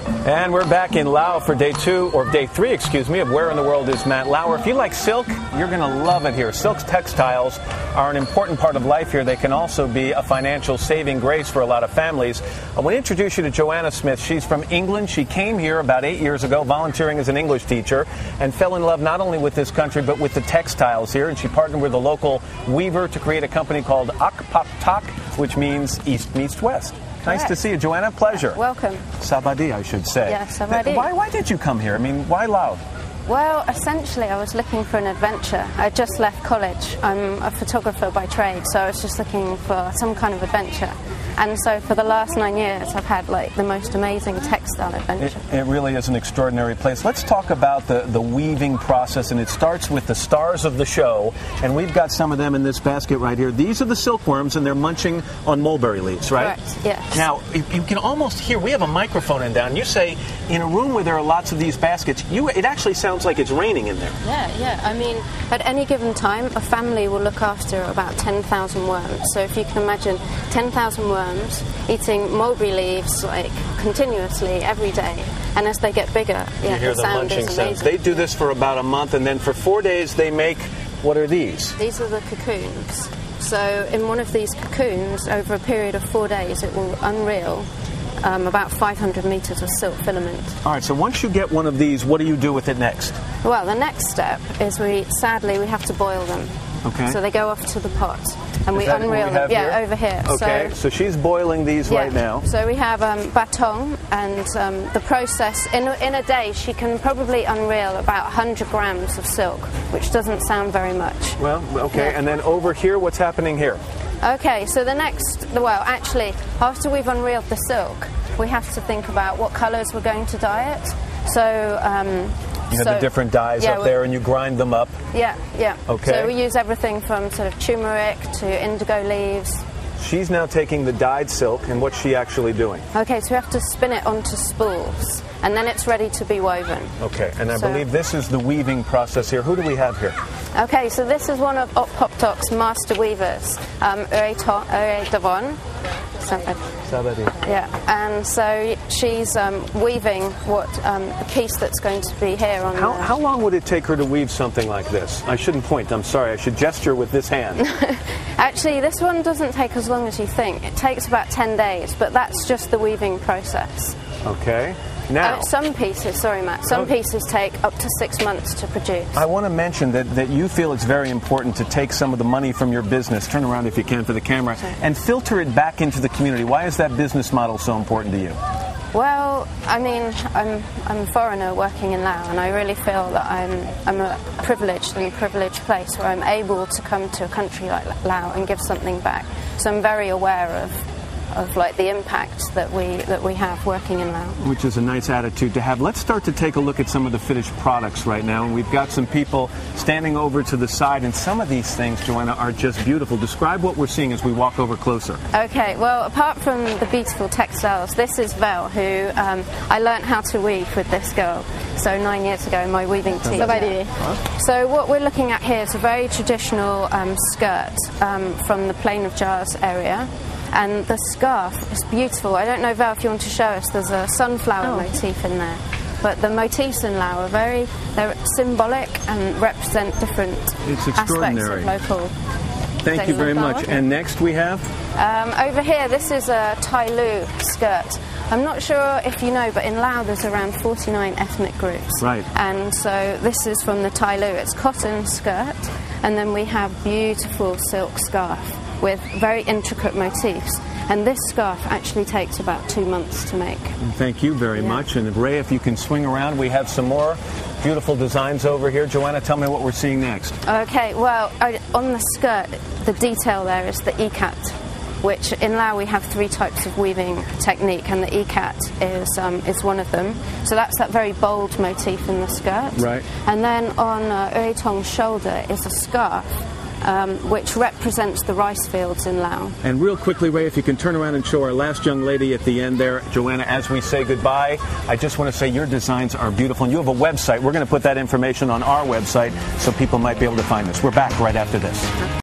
And we're back in Laos for day 3, of Where in the World is Matt Lauer. If you like silk, you're going to love it here. Silk textiles are an important part of life here. They can also be a financial saving grace for a lot of families. I want to introduce you to Joanna Smith. She's from England. She came here about 8 years ago, volunteering as an English teacher, and fell in love not only with this country, but with the textiles here. And she partnered with a local weaver to create a company called Akpatak, which means East meets West. Nice to see you, Joanna. Pleasure. Welcome. Sabadi, I should say. Yeah, Sabadi. Why did you come here? I mean, why Laos? Well, essentially, I was looking for an adventure. I just left college. I'm a photographer by trade, so I was just looking for some kind of adventure. And so for the last 9 years, I've had like the most amazing textile adventure. It really is an extraordinary place. Let's talk about the weaving process, and it starts with the stars of the show. And we've got some of them in this basket right here. These are the silkworms, and they're munching on mulberry leaves, right? Correct, yes. Now, you can almost hear, we have a microphone in down. You say, in a room where there are lots of these baskets, it actually sounds like it's raining in there. Yeah. I mean, at any given time, a family will look after about 10,000 worms. So if you can imagine 10,000 worms eating mulberry leaves like continuously every day, and as they get bigger, you hear the sound munching is sounds. They do this for about a month, and then for 4 days they make, what are these? These are the cocoons. So in one of these cocoons, over a period of 4 days, it will unreel about 500 meters of silk filament. All right, so once you get one of these, what do you do with it next? Well, the next step is we have to boil them. Okay. So they go off to the pot, and we unreel them. Yeah, over here. Okay, so she's boiling these right now. So we have batong, and the process, in a day, she can probably unreel about 100 grams of silk, which doesn't sound very much. Well, okay, and then over here, what's happening here? Okay, so actually, after we've unreeled the silk, we have to think about what colours we're going to dye it. So you have the different dyes up there, and you grind them up. Yeah. Okay. So we use everything from sort of turmeric to indigo leaves. She's now taking the dyed silk, and what's she actually doing? Okay, so we have to spin it onto spools, and then it's ready to be woven. Okay, and I believe this is the weaving process here. Who do we have here? Okay, so this is one of Akpatok's master weavers, Devon. Sabadi. Yeah, and so she's weaving the piece that's going to be here on How long would it take her to weave something like this? I shouldn't point, I'm sorry, I should gesture with this hand. Actually, this one doesn't take as long as you think. It takes about 10 days, but that's just the weaving process. Okay. Now, some pieces take up to 6 months to produce. I want to mention that you feel it's very important to take some of the money from your business, turn around if you can for the camera, and filter it back into the community. Why is that business model so important to you? Well, I mean, I'm a foreigner working in Laos, and I really feel that I'm privileged in a privileged place where I'm able to come to a country like Laos and give something back. So I'm very aware of like the impact that we have working in Laos. Which is a nice attitude to have. Let's start to take a look at some of the finished products right now. And we've got some people standing over to the side, and some of these things, Joanna, are just beautiful. Describe what we're seeing as we walk over closer. Okay, well, apart from the beautiful textiles, this is Vel, who I learnt how to weave with this girl. So 9 years ago, my weaving teacher. So what we're looking at here is a very traditional skirt from the Plain of Jars area. And the scarf is beautiful. I don't know, Val, if you want to show us. There's a sunflower motif in there. But the motifs in Laos they're symbolic and represent different aspects of local. Thank you very much. And next we have? Over here, this is a Tai Lu skirt. I'm not sure if you know, but in Laos there's around 49 ethnic groups. Right. And so this is from the Tai Lu. It's cotton skirt, and then we have beautiful silk scarf with very intricate motifs. And this scarf actually takes about 2 months to make. Thank you very much. And Ray, if you can swing around, we have some more beautiful designs over here. Joanna, tell me what we're seeing next. Okay, well, on the skirt, the detail there is the ikat, which in Laos we have 3 types of weaving technique, and the ikat is one of them. So that's that very bold motif in the skirt. Right. And then on Tong's shoulder is a scarf, which represents the rice fields in Laos. And real quickly, Ray, if you can turn around and show our last young lady at the end there, Joanna, as we say goodbye, I just want to say your designs are beautiful, and you have a website. We're going to put that information on our website so people might be able to find this. We're back right after this.